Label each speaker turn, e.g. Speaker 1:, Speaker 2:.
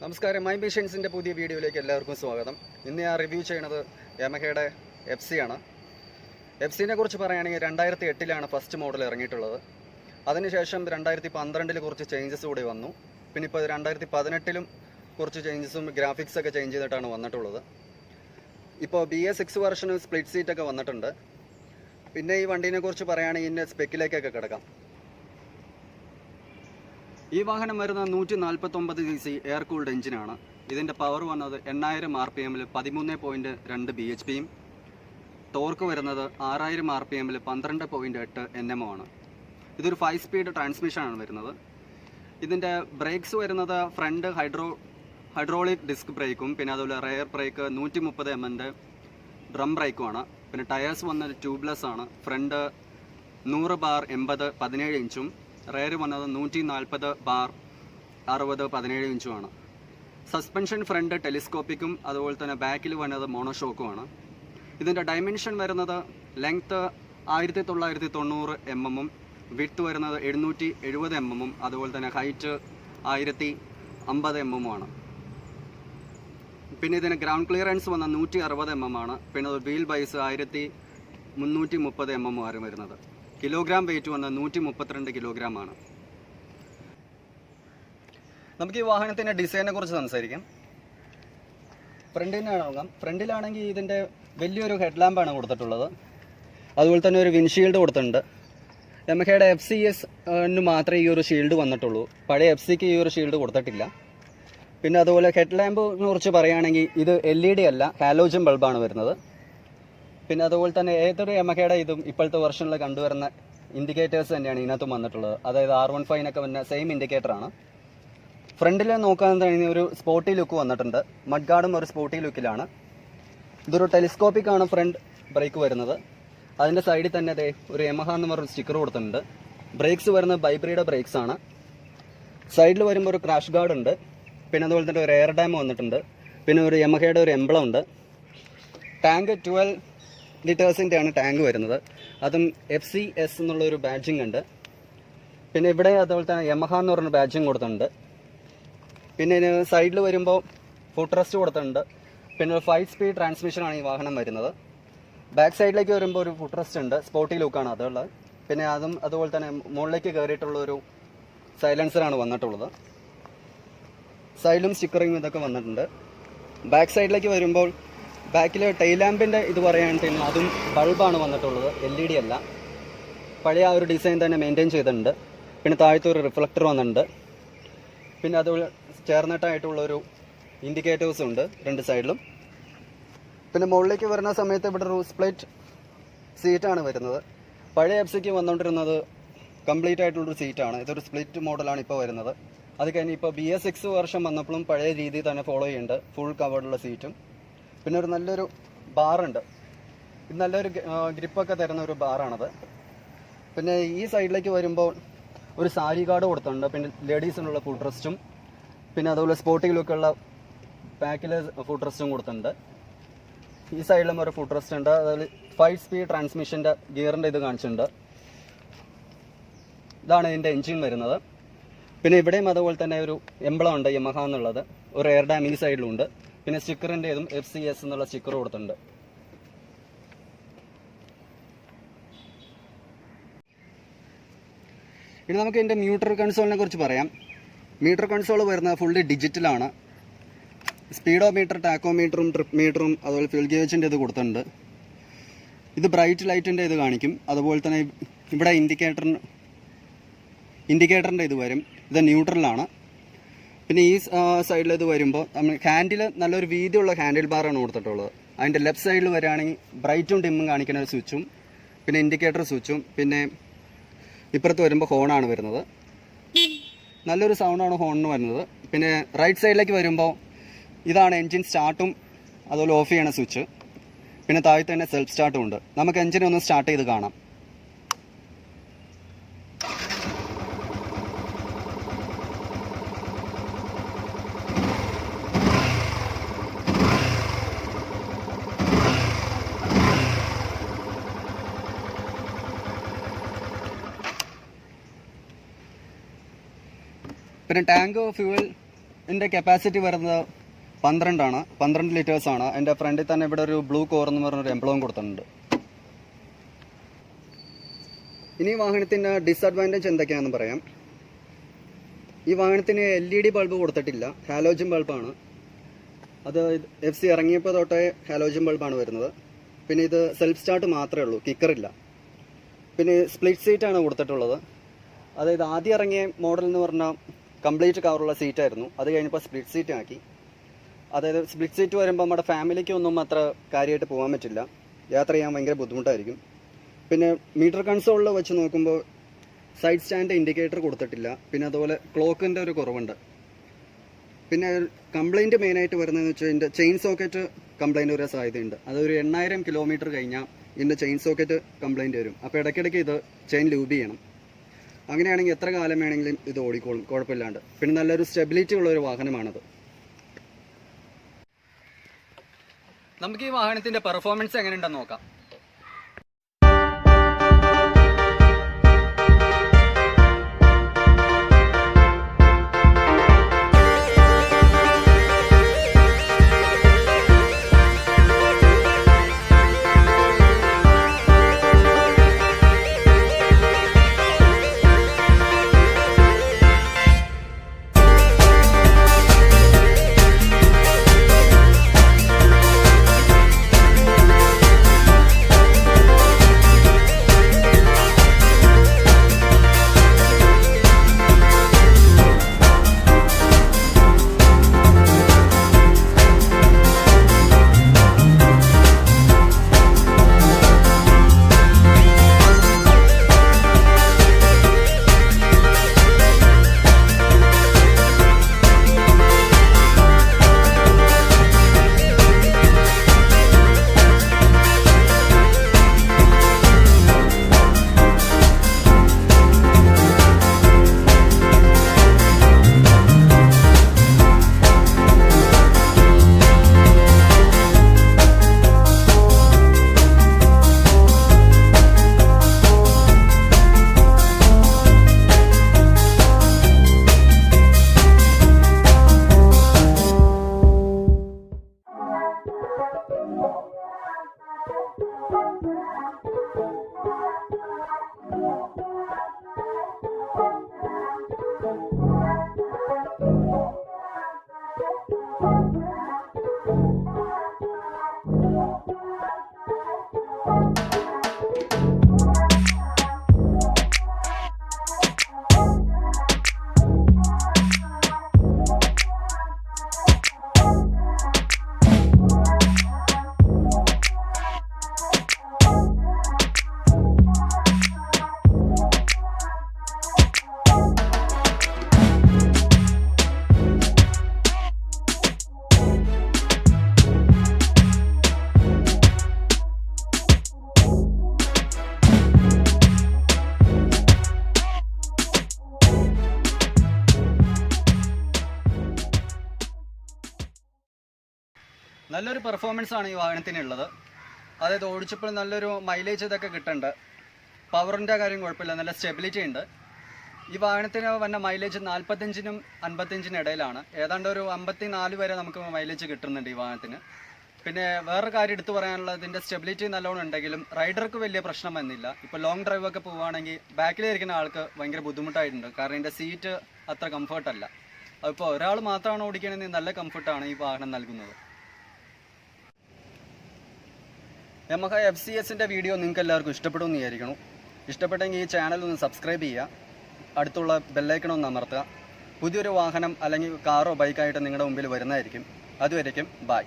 Speaker 1: നമസ്കാരം, മൈ മിഷൻസിൻ്റെ പുതിയ വീഡിയോയിലേക്ക് എല്ലാവർക്കും സ്വാഗതം. ഇന്ന് ഞാൻ റിവ്യൂ ചെയ്യണത് യമഹയുടെ FC ആണ്. FCനെ കുറിച്ച് പറയുകയാണെങ്കിൽ 2008 ഫസ്റ്റ് മോഡൽ ഇറങ്ങിയിട്ടുള്ളത്. അതിനുശേഷം 2012 കുറച്ച് ചേഞ്ചസ് കൂടി വന്നു. പിന്നെ ഇപ്പോൾ 2018 കുറച്ച് ചേഞ്ചസും ഗ്രാഫിക്സൊക്കെ ചേഞ്ച് ചെയ്തിട്ടാണ് വന്നിട്ടുള്ളത്. ഇപ്പോൾ BS6 വെർഷനും സ്പ്ലിറ്റ് സീറ്റൊക്കെ വന്നിട്ടുണ്ട്. പിന്നെ ഈ വണ്ടീനെ കുറിച്ച് പറയുകയാണെങ്കിൽ ഇതിൻ്റെ സ്പെക്കിലേക്കൊക്കെ കിടക്കാം. ഈ വാഹനം വരുന്നത് 149 cc എയർ കൂൾഡ് എഞ്ചിനാണ്. ഇതിൻ്റെ പവർ വന്നത് 8000 RPM 13.2 bhpയും ടോർക്ക് വരുന്നത് 6000 RPM 12.8 Nm ആണ്. ഇതൊരു 5 സ്പീഡ് ട്രാൻസ്മിഷനാണ് വരുന്നത്. ഇതിൻ്റെ ബ്രേക്സ് വരുന്നത് ഫ്രണ്ട് ഹൈഡ്രോളിക് ഡിസ്ക് ബ്രേക്കും പിന്നെ അതുപോലെ റെയർ ബ്രേക്ക് 130 mm ഡ്രം ബ്രേക്കുമാണ്. പിന്നെ ടയേഴ്സ് വന്നത് ട്യൂബ്ലെസ് ആണ്. ഫ്രണ്ട് 100/80 17 ഇഞ്ചും റെയർ വന്നത് 140/60 17 ഇഞ്ചുമാണ്. സസ്പെൻഷൻ ഫ്രണ്ട് ടെലിസ്കോപ്പിക്കും അതുപോലെ തന്നെ ബാക്കിൽ വന്നത് മോണോഷോക്കുമാണ്. ഇതിൻ്റെ ഡയമെൻഷൻ വരുന്നത് ലെങ്ത്ത് 1990 mm, വിഡ്ത്ത് വരുന്നത് 770 mm, അതുപോലെ തന്നെ ഹൈറ്റ് 1050 mm ആണ്. പിന്നെ ഇതിന് ഗ്രൗണ്ട് ക്ലിയറൻസ് വന്ന 160 mm ആണ്. പിന്നെ വീൽ ബൈസ് 1330 mm ആണ് വരുന്നത്. കിലോഗ്രാം വെയിറ്റ് വന്ന 132 കിലോഗ്രാം ആണ്. നമുക്ക് ഈ വാഹനത്തിൻ്റെ ഡിസൈനെ കുറിച്ച് സംസാരിക്കാം. ഫ്രണ്ടിലാണെങ്കിൽ ഇതിൻ്റെ വലിയൊരു ഹെഡ് ലാമ്പാണ് കൊടുത്തിട്ടുള്ളത്. അതുപോലെ തന്നെ ഒരു വിൻഷീൽഡ് കൊടുത്തിട്ടുണ്ട്. യമഹയുടെ FCS മാത്രമേ ഈ ഒരു ഷീൽഡ് വന്നിട്ടുള്ളൂ. പഴയ FCക്ക് ഈ ഒരു ഷീൽഡ് കൊടുത്തിട്ടില്ല. പിന്നെ അതുപോലെ ഹെഡ് ലാമ്പിനെ കുറിച്ച് പറയുകയാണെങ്കിൽ ഇത് LED അല്ല, ഹാലോജൻ ബൾബാണ് വരുന്നത്. പിന്നെ അതുപോലെ തന്നെ ഏതൊരു യമഹയുടെ ഇതും ഇപ്പോഴത്തെ വെർഷനിൽ കണ്ടുവരുന്ന ഇൻഡിക്കേറ്റേഴ്സ് തന്നെയാണ് ഇതിനകത്തും വന്നിട്ടുള്ളത്. അതായത് R15 വരുന്ന സെയിം ഇൻഡിക്കേറ്ററാണ്. ഫ്രണ്ടിൽ നോക്കാൻ കഴിഞ്ഞ ഒരു സ്പോർട്ടി ലുക്ക് വന്നിട്ടുണ്ട്. മഡ് ഗാർഡും ഒരു സ്പോർട്ടി ലുക്കിലാണ്. ഇതൊരു ടെലിസ്കോപ്പിക് ആണ് ഫ്രണ്ട് ബ്രേക്ക് വരുന്നത്. അതിൻ്റെ സൈഡിൽ തന്നെ ഒരു യമഹ എന്ന് പറഞ്ഞ സ്റ്റിക്കർ കൊടുത്തിട്ടുണ്ട്. ബ്രേക്സ് വരുന്നത് ബൈബ്രീഡ് ബ്രേക്സ് ആണ്. സൈഡിൽ വരുമ്പോൾ ഒരു ക്രാഷ് ഗാർഡ് ഉണ്ട്. പിന്നെ അതുപോലെ തന്നെ ഒരു എയർ ഡാം വന്നിട്ടുണ്ട്. പിന്നെ ഒരു യമഹയുടെ ഒരു എംബ്ലം ഉണ്ട്. ടാങ്ക് 12 ലിറ്റേഴ്സിൻ്റെയാണ് ടാങ്ക് വരുന്നത്. അതും FCS എന്നുള്ളൊരു ബാഡ്ജിങ് ഉണ്ട്. പിന്നെ ഇവിടെ അതുപോലെ തന്നെ യമഹ എന്ന് പറഞ്ഞ ബാഡ്ജിങ് കൊടുത്തിട്ടുണ്ട്. പിന്നെ സൈഡിൽ വരുമ്പോൾ ഫുട് റെസ്റ്റ് കൊടുത്തിട്ടുണ്ട്. പിന്നെ ഒരു 5 സ്പീഡ് ട്രാൻസ്മിഷനാണ് ഈ വാഹനം വരുന്നത്. ബാക്ക് സൈഡിലേക്ക് വരുമ്പോൾ ഒരു ഫുട് റെസ്റ്റ് ഉണ്ട്. സ്പോർട്ടി ലുക്കാണ് അതുള്ളത്. പിന്നെ അതുപോലെ തന്നെ മുകളിലേക്ക് കയറിയിട്ടുള്ളൊരു സൈലൻസറാണ് വന്നിട്ടുള്ളത്. സൈഡിലും സ്റ്റിക്കറിങ് ഇതൊക്കെ വന്നിട്ടുണ്ട്. ബാക്ക് സൈഡിലേക്ക് വരുമ്പോൾ ബാക്കിൽ ടെയിൽ ലാമ്പിൻ്റെ ഇത് പറയുകയാണെങ്കിൽ അതും ബൾബാണ് വന്നിട്ടുള്ളത്, LED അല്ല. പഴയ ആ ഒരു ഡിസൈൻ തന്നെ മെയിൻറ്റെയിൻ ചെയ്തിട്ടുണ്ട്. പിന്നെ താഴത്തെ ഒരു റിഫ്ലക്ടർ വന്നിട്ടുണ്ട്. പിന്നെ അതുപോലെ ചേർന്നിട്ടായിട്ടുള്ളൊരു ഇൻഡിക്കേറ്റേഴ്സും ഉണ്ട് രണ്ട് സൈഡിലും. പിന്നെ മുകളിലേക്ക് വരുന്ന സമയത്ത് ഇവിടെ ഒരു സ്പ്ലിറ്റ് സീറ്റാണ് വരുന്നത്. പഴയ FCക്ക് വന്നുകൊണ്ടിരുന്നത് കംപ്ലീറ്റ് ആയിട്ടുള്ളൊരു സീറ്റാണ്. ഇതൊരു സ്പ്ലിറ്റ് മോഡലാണ് ഇപ്പോൾ വരുന്നത്. അത് കഴിഞ്ഞ് ഇപ്പോൾ BS6 വർഷം വന്നപ്പോഴും പഴയ രീതിയിൽ തന്നെ ഫോളോ ചെയ്യുന്നുണ്ട്, ഫുൾ കവേർഡുള്ള സീറ്റും. പിന്നെ ഒരു നല്ലൊരു ബാറുണ്ട്. ഇത് നല്ലൊരു ഗ്രിപ്പൊക്കെ തരുന്ന ഒരു ബാറാണത്. പിന്നെ ഈ സൈഡിലേക്ക് വരുമ്പോൾ ഒരു സാരി ഗാർഡ് കൊടുത്തിട്ടുണ്ട്. പിന്നെ ലേഡീസിനുള്ള ഫുട് റെസ്റ്റും പിന്നെ അതുപോലെ സ്പോർട്ടിംഗ് ലുക്കുള്ള ബാക്കിൽ ഫുട് റെസ്റ്റും കൊടുത്തിട്ടുണ്ട്. ഈ സൈഡിലും ഒരു ഫുട് റെസ്റ്റ് ഉണ്ട്. അതുപോലെ 5 സ്പീഡ് ട്രാൻസ്മിഷൻ്റെ ഗിയറിൻ്റെ ഇത് കാണിച്ചിട്ടുണ്ട്. ഇതാണ് ഇതിൻ്റെ എൻജിൻ വരുന്നത്. പിന്നെ ഇവിടെയും അതുപോലെ തന്നെ ഒരു എംബ്ലം ഉണ്ട്, യമഹ എന്നുള്ളത്. ഒരു എയർ ഡാം ഈ സൈഡിലുണ്ട്. പിന്നെ സ്റ്റിക്കറിൻ്റെ ഇതും FCS എന്നുള്ള സ്റ്റിക്കർ കൊടുത്തിട്ടുണ്ട്. ഇനി നമുക്ക് ഇതിൻ്റെ മീറ്റർ കൺസോളിനെ കുറിച്ച് പറയാം. മീറ്റർ കൺസോൾ വരുന്നത് ഫുള്ളി ഡിജിറ്റലാണ്. സ്പീഡോമീറ്റർ, ടാക്കോമീറ്ററും ട്രിപ്പ് മീറ്ററും അതുപോലെ ഫ്യൂൽ ഗേജിൻ്റെ ഇത് കൊടുത്തിട്ടുണ്ട്. ഇത് ബ്രൈറ്റ് ലൈറ്റിൻ്റെ ഇത് കാണിക്കും. അതുപോലെ തന്നെ ഇവിടെ ഇൻഡിക്കേറ്ററിൻ്റെ ഇത് വരും. ഇത് ന്യൂട്രലാണ്. പിന്നെ ഈ സൈഡിൽ ഇത് വരുമ്പോൾ നമ്മൾ ഹാൻഡിൽ നല്ലൊരു വീതിയുള്ള ഹാൻഡിൽ ബാറാണ് കൊടുത്തിട്ടുള്ളത്. അതിൻ്റെ ലെഫ്റ്റ് സൈഡിൽ വരികയാണെങ്കിൽ ബ്രൈറ്റും ഡിമ്മും കാണിക്കുന്ന ഒരു സ്വിച്ചും പിന്നെ ഇൻഡിക്കേറ്റർ സ്വിച്ചും പിന്നെ ഇപ്പുറത്ത് വരുമ്പോൾ ഹോണാണ് വരുന്നത്. നല്ലൊരു സൗണ്ടാണ് ഹോണിന് വരുന്നത്. പിന്നെ റൈറ്റ് സൈഡിലേക്ക് വരുമ്പോൾ ഇതാണ് എൻജിൻ സ്റ്റാർട്ടും അതുപോലെ ഓഫ് ചെയ്യണ സ്വിച്ച്. പിന്നെ താഴെ തന്നെ സെൽഫ് സ്റ്റാർട്ടും ഉണ്ട്. നമുക്ക് എൻജിനെ ഒന്ന് സ്റ്റാർട്ട് ചെയ്ത് കാണാം. പിന്നെ ടാങ്ക് ഫ്യൂവൽ ഇതിൻ്റെ കപ്പാസിറ്റി വരുന്നത് 12 ലിറ്റേഴ്സാണ്. എൻ്റെ ഫ്രണ്ടിൽ തന്നെ ഇവിടെ ഒരു ബ്ലൂ കോർ എന്ന് പറഞ്ഞൊരു എംബ്ലവും കൊടുത്തിട്ടുണ്ട്. ഇനി വാഹനത്തിൻ്റെ ഡിസഡ്വാൻറ്റേജ് എന്തൊക്കെയാണെന്ന് പറയാം. ഈ വാഹനത്തിന് LED ബൾബ് കൊടുത്തിട്ടില്ല, ഹാലോജൻ ബൾബാണ്. അത് FC ഇറങ്ങിയപ്പോൾ തൊട്ടേ ഹാലോജൻ ബൾബാണ് വരുന്നത്. പിന്നെ ഇത് സെൽഫ് സ്റ്റാർട്ട് മാത്രമേ ഉള്ളൂ, കിക്കറില്ല. പിന്നെ സ്പ്ലിറ്റ് സീറ്റാണ് കൊടുത്തിട്ടുള്ളത്. അതായത് ആദ്യം ഇറങ്ങിയ മോഡൽ എന്ന് പറഞ്ഞാൽ കംപ്ലീറ്റ് കവറുള്ള സീറ്റായിരുന്നു. അത് കഴിഞ്ഞപ്പോൾ സ്പ്ലിറ്റ് സീറ്റ് ആക്കി. അതായത് സ്പ്ലിറ്റ് സീറ്റ് വരുമ്പോൾ നമ്മുടെ ഫാമിലിക്കൊന്നും അത്ര കാര്യമായിട്ട് പോകാൻ പറ്റില്ല, യാത്ര ചെയ്യാൻ ഭയങ്കര ബുദ്ധിമുട്ടായിരിക്കും. പിന്നെ മീറ്റർ കൺസോളിൽ വെച്ച് നോക്കുമ്പോൾ സൈഡ് സ്റ്റാൻഡ് ഇൻഡിക്കേറ്റർ കൊടുത്തിട്ടില്ല. പിന്നെ അതുപോലെ ക്ലോക്കിൻ്റെ ഒരു കുറവുണ്ട്. പിന്നെ കംപ്ലൈൻറ്റ് മെയിനായിട്ട് വരുന്നതെന്ന് വെച്ചാൽ ഇതിൻ്റെ ചെയിൻ സോക്കറ്റ് കംപ്ലൈൻറ്റ് വരാൻ സാധ്യതയുണ്ട്. അതൊരു 8000 കിലോമീറ്റർ കഴിഞ്ഞാൽ ഇതിൻ്റെ ചെയിൻ സോക്കറ്റ് കംപ്ലൈൻറ്റ് വരും. അപ്പോൾ ഇടയ്ക്കിടയ്ക്ക് ഇത് ചെയിൻ ലൂബ് ചെയ്യണം. അങ്ങനെയാണെങ്കിൽ എത്ര കാലം വേണമെങ്കിലും ഇത് ഓടിക്കോളും കുഴപ്പമില്ലാണ്ട്. പിന്നെ നല്ലൊരു സ്റ്റെബിലിറ്റി ഉള്ളൊരു വാഹനമാണത്. നമുക്ക് ഈ വാഹനത്തിൻ്റെ പെർഫോമൻസ് എങ്ങനെയുണ്ടെന്ന് നോക്കാം. നല്ലൊരു പെർഫോമൻസ് ആണ് ഈ വാഹനത്തിനുള്ളത്. അതായത് ഓടിച്ചപ്പോൾ നല്ലൊരു മൈലേജ് ഇതൊക്കെ കിട്ടുന്നുണ്ട്. പവറിൻ്റെ കാര്യം കുഴപ്പമില്ല, നല്ല സ്റ്റെബിലിറ്റി ഉണ്ട്. ഈ വാഹനത്തിന് വന്ന മൈലേജ് 45-നും 55-നും ഇടയിലാണ്. ഏതാണ്ട് ഒരു 54 വരെ നമുക്ക് മൈലേജ് കിട്ടുന്നുണ്ട് ഈ വാഹനത്തിന്. പിന്നെ വേറൊരു കാര്യം എടുത്തു പറയാനുള്ളത്, ഇതിൻ്റെ സ്റ്റെബിലിറ്റി നല്ലോണം ഉണ്ടെങ്കിലും റൈഡർക്ക് വലിയ പ്രശ്നം വന്നില്ല. ഇപ്പോൾ ലോങ് ഡ്രൈവ് ഒക്കെ പോവുകയാണെങ്കിൽ ബാക്കിലിരിക്കുന്ന ആൾക്ക് ഭയങ്കര ബുദ്ധിമുട്ടായിട്ടുണ്ട്. കാരണം ഇതിൻ്റെ സീറ്റ് അത്ര കംഫർട്ടല്ല. അതിപ്പോൾ ഒരാൾ മാത്രമാണ് ഓടിക്കണമെങ്കിൽ നല്ല കംഫർട്ടാണ് ഈ വാഹനം നൽകുന്നത്. യമഹ FCSൻ്റെ വീഡിയോ നിങ്ങൾക്ക് എല്ലാവർക്കും ഇഷ്ടപ്പെടുമെന്ന് വിചാരിക്കണം. ഇഷ്ടപ്പെട്ടെങ്കിൽ ഈ ചാനൽ ഒന്ന് സബ്സ്ക്രൈബ് ചെയ്യുക, അടുത്തുള്ള ബെല്ലൈക്കൺ ഒന്ന് അമർത്തുക. പുതിയൊരു വാഹനം അല്ലെങ്കിൽ കാറോ ബൈക്കായിട്ട് നിങ്ങളുടെ മുമ്പിൽ വരുന്നതായിരിക്കും. അതുവരേക്കും ബൈ.